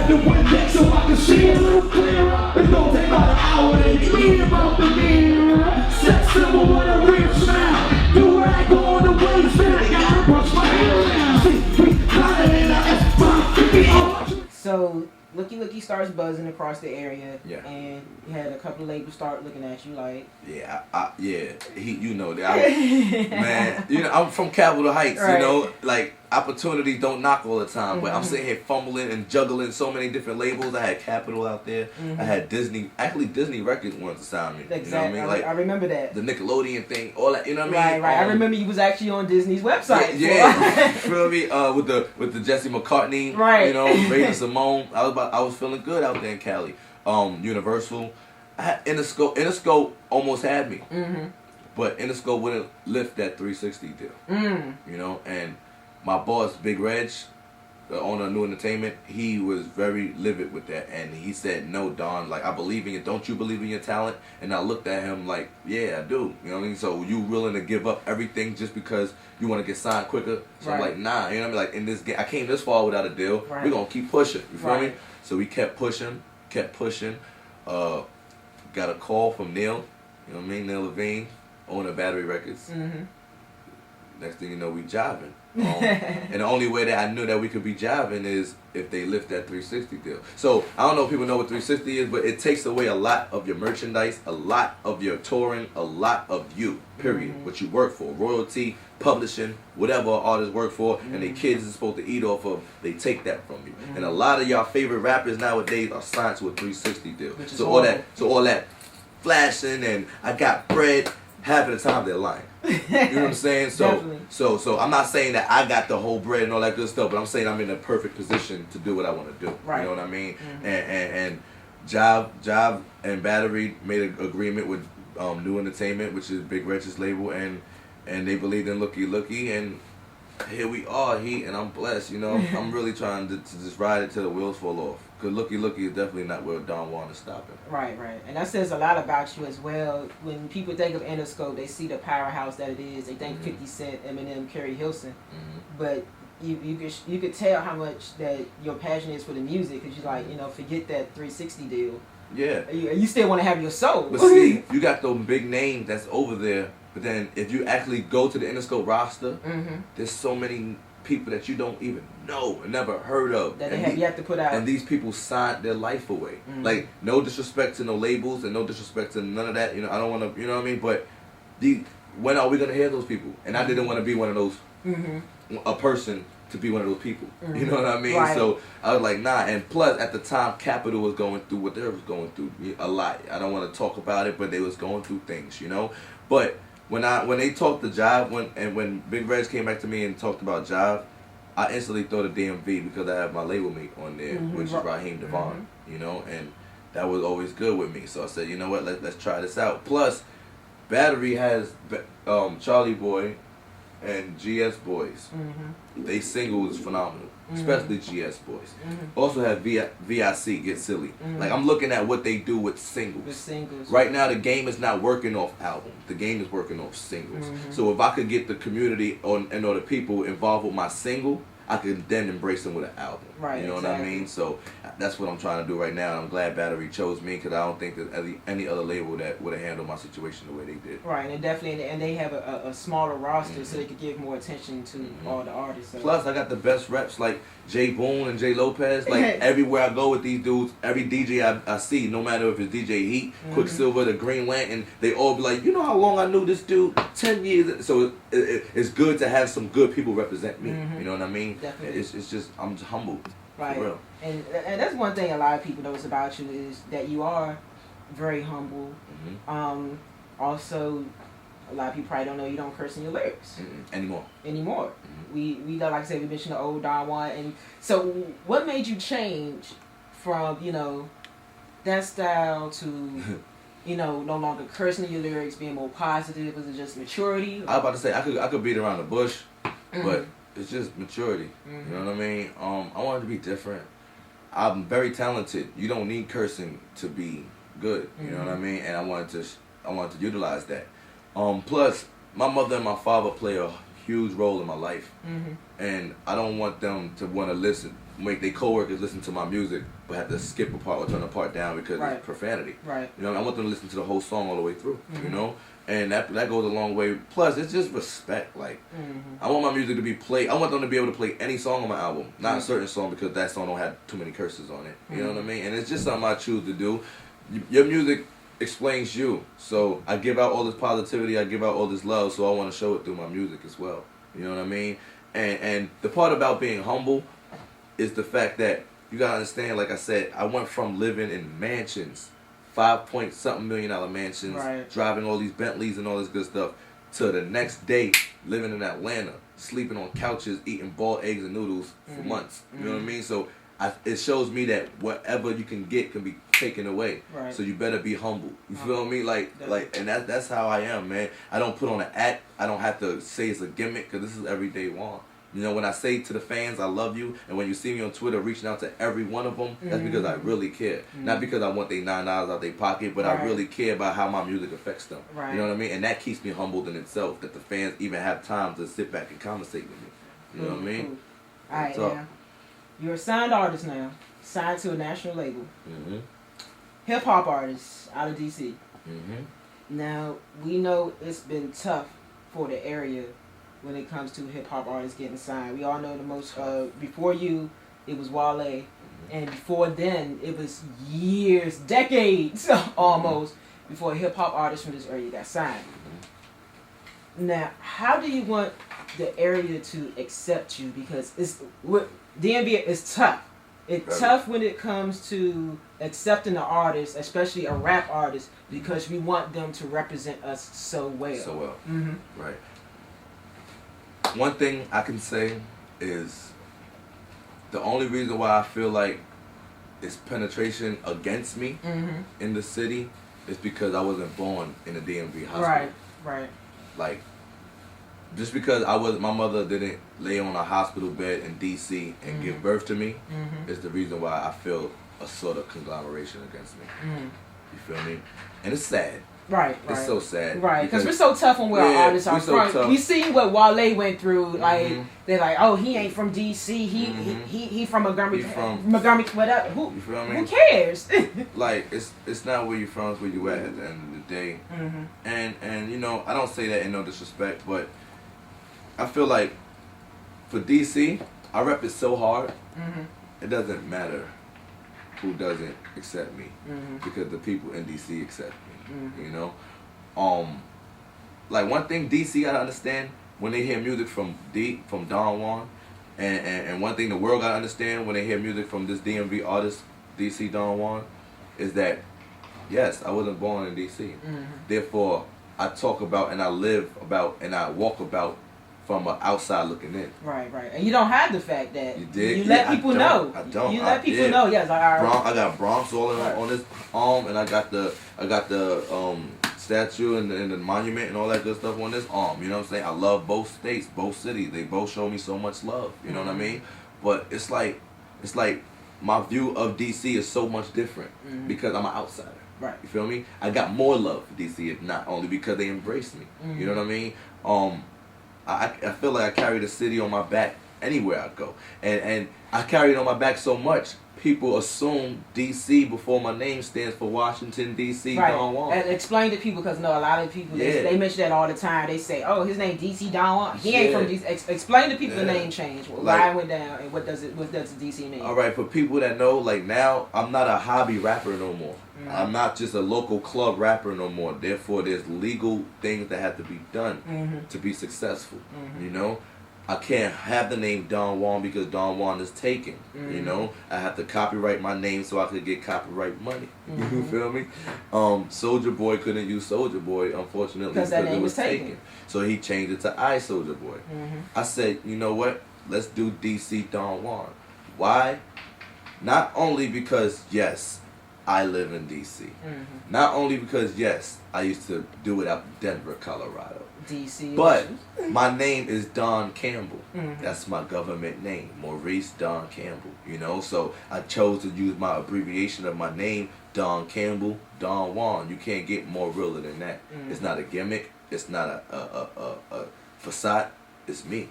at the window so I can see a little clearer. It's gonna take about an hour to read about the mirror. Sex symbol with a real smile. Do what I go on the waistband. I gotta brush my hair around. See, we got it in the S5. So Looky Looky starts buzzing across the area, Yeah. and you had a couple of labels start looking at you like, yeah, you know that, man. You know, I'm from Capitol Heights. Right. You know, like opportunities don't knock all the time. But I'm sitting here fumbling and juggling so many different labels. I had Capitol out there. I had Disney. Actually, Disney Records wanted to sign me. exactly. You know what I mean? Like I remember that. the Nickelodeon thing, all that. You know what I mean? Right. I remember you was actually on Disney's website. Yeah, feel me? With the Jesse McCartney, right? You know, Raven Simone. I was feeling good out there in Cali. Universal, Interscope almost had me, but Interscope wouldn't lift that 360 deal. You know, and my boss, Big Reg, the owner of New Entertainment, he was very livid with that, and he said, "No, Don, like I believe in you. Don't you believe in your talent?" And I looked at him like, "Yeah, I do." You know what I mean? So you willing to give up everything just because you want to get signed quicker? So I'm like, nah. You know what I mean? Like in this game, I came this far without a deal. We're gonna keep pushing. You feel me? So we kept pushing. Got a call from Neil. You know what I mean? Neil Levine, owner of Battery Records. Next thing you know, we jiving. And the only way that I knew that we could be jiving is if they lift that 360 deal. So I don't know if people know what 360 is, but it takes away a lot of your merchandise, a lot of your touring, a lot of you, period. What you work for, royalty, publishing, whatever artists work for, and their kids are supposed to eat off of, they take that from you. And a lot of y'all favorite rappers nowadays are signed to a 360 deal. So all that flashing and I got bread, half of the time they're lying. You know what I'm saying? So I'm not saying that I got the whole bread and all that good stuff, but I'm saying I'm in a perfect position to do what I want to do. Right. You know what I mean? And Jive and Battery made an agreement with New Entertainment, which is Big Reg's label, and they believed in Looky Looky, and here we are, and I'm blessed. You know, I'm really trying to just ride it till the wheels fall off. Cause Looky Looky is definitely not where Don Juan is stopping. Right, and that says a lot about you as well. When people think of Interscope, they see the powerhouse that it is. They think 50 Cent, Eminem, Kerry Hilson, but you could tell how much that your passion is for the music. Cause you're like, forget that 360 deal. Yeah. You still want to have your soul. But see, you got those big names that's over there. But then if you actually go to the Interscope roster, there's so many people that you don't even know and never heard of. That they have yet to put out. And these people signed their life away. Like, no disrespect to no labels and no disrespect to none of that. I don't want to, you know what I mean? But when are we going to hear those people? And I didn't want to be one of those, a person to be one of those people. You know what I mean? Right. So I was like, nah. And plus, at the time, Capitol was going through what they was going through a lot. I don't want to talk about it, but they was going through things, But when they talked to Jive, when Big Reg came back to me and talked about Jive, I instantly thought of DMV because I have my label mate on there, which is Raheem Devon, and that was always good with me. So I said, you know what, let's try this out. Plus, Battery has Charlie Boy and GS Boys. They single is phenomenal, especially GS Boys. Also have VIC, Get Silly. Like, I'm looking at what they do with singles. Right now, the game is not working off albums. The game is working off singles. So if I could get the community or the people involved with my single, I could then embrace them with an album. Right. You know what I mean? So that's what I'm trying to do right now. And I'm glad Battery chose me because I don't think that any other label that would have handled my situation the way they did. Right, and they have a smaller roster so they could give more attention to all the artists. So. Plus, I got the best reps like Jay Boone and Jay Lopez. Like, everywhere I go with these dudes, every DJ I see, no matter if it's DJ Heat, Quicksilver, the Green Lantern, they all be like, you know how long I knew this dude? 10 years. So it's good to have some good people represent me. You know what I mean? Definitely. It's just, I'm just humbled. Right. For real. And that's one thing a lot of people knows about you is that you are very humble. Also, a lot of people probably don't know you don't curse in your lyrics anymore. We like I said, we mentioned the old Don Juan, and so what made you change from that style to no longer cursing in your lyrics, being more positive? Was it just maturity? I was about to say I could beat around the bush, but it's just maturity. You know what I mean? I wanted to be different. I'm very talented. You don't need cursing to be good. You know what I mean? And I wanted to utilize that. Plus, my mother and my father play a huge role in my life, and I don't want them to want to listen make their coworkers listen to my music, but have to skip a part or turn a part down because Right. it's profanity. Right. You know, I want them to listen to the whole song all the way through. You know, and that goes a long way. Plus, it's just respect. Like, I want my music to be played. I want them to be able to play any song on my album, not a certain song because that song don't have too many curses on it. You know what I mean? And it's just something I choose to do. Your music explains you, so I give out all this positivity. I give out all this love, so I want to show it through my music as well. You know what I mean? And the part about being humble is the fact that you gotta understand, like I said, I went from living in mansions, $5-point-something million mansions, Right. driving all these Bentleys and all this good stuff, to the next day living in Atlanta, sleeping on couches, eating boiled eggs and noodles for months. You know what I mean? So it shows me that whatever you can get can be taken away. Right. So you better be humble. You feel me? And that's how I am, man. I don't put on an act. I don't have to say it's a gimmick because this is everyday Juan. You know, when I say to the fans, I love you, and when you see me on Twitter reaching out to every one of them, that's because I really care. Not because I want their $9 out their pocket, but I really care about how my music affects them. Right. You know what I mean? And that keeps me humbled in itself, that the fans even have time to sit back and conversate with me. You know what I mean? Cool. All right, What's up? now. You're a signed artist now, signed to a national label. Mm-hmm. Hip-hop artist out of D.C. Mm-hmm. Now, we know it's been tough for the area when it comes to hip-hop artists getting signed. We all know the most, before you, it was Wale, and before then, it was years, decades almost, before hip-hop artists from this area got signed. Now, how do you want the area to accept you? Because DMV is tough. It's tough when it comes to accepting an artist, especially a rap artist, because we want them to represent us so well. So well. Mm-hmm. Right. One thing I can say is the only reason why I feel like it's penetration against me in the city is because I wasn't born in a DMV hospital. Right, right. Like, just because my mother didn't lay on a hospital bed in DC and give birth to me is the reason why I feel a sort of conglomeration against me. You feel me? And it's sad. Right, right. It's so sad. Right, because we're so tough on where our artists are from. tough. We seen what Wale went through. Like they're like, oh, he ain't from DC. He from Montgomery. Montgomery, whatever. You feel me? Who cares? Like it's not where you from, it's where you at the end of the day. And you know, I don't say that in no disrespect, but I feel like for DC, I rep it so hard. It doesn't matter who doesn't accept me because the people in DC accept me. You know, like one thing DC gotta understand when they hear music from Don Juan, and one thing the world gotta understand when they hear music from this DMV artist, DC Don Juan, is that yes, I wasn't born in DC. Therefore, I talk about and I live about and I walk about from an outside looking in. Right, right. And you don't have the fact that You did? you let Yeah, people I know. don't. I don't. You I let people did. know. Yes, like, all right. I got Bronx all on this arm, and I got the statue and the monument and all that good stuff on this arm. You know what I'm saying? I love both states, both cities. They both show me so much love. You know what I mean? But it's like my view of DC is so much different because I'm an outsider. Right. You feel me? I got more love for DC, if not only because they embraced me. You know what I mean? I feel like I carry the city on my back anywhere I go, and I carry it on my back so much. People assume DC before my name stands for Washington DC Don Juan. And explain to people because a lot of people they mention that all the time. They say, "Oh, his name DC Don Juan. He ain't from DC." Explain to people the name change, why it went down, and what does DC mean? All right, for people that know, like now, I'm not a hobby rapper no more. I'm not just a local club rapper no more. Therefore, there's legal things that have to be done to be successful. You know. I can't have the name Don Juan because Don Juan is taken. You know, I have to copyright my name so I could get copyright money. You feel me? Soldier Boy couldn't use Soldier Boy, unfortunately, because that name it was was taken. taken. So he changed it to I Soldier Boy. I said, you know what? Let's do DC Don Juan. Why? Not only because yes, I live in DC. Not only because yes, I used to do it out in Denver, Colorado. DC. But my name is Don Campbell. That's my government name, Maurice Don Campbell. You know, so I chose to use my abbreviation of my name, Don Campbell, Don Juan. You can't get more realer than that. It's not a gimmick. It's not a facade. It's me.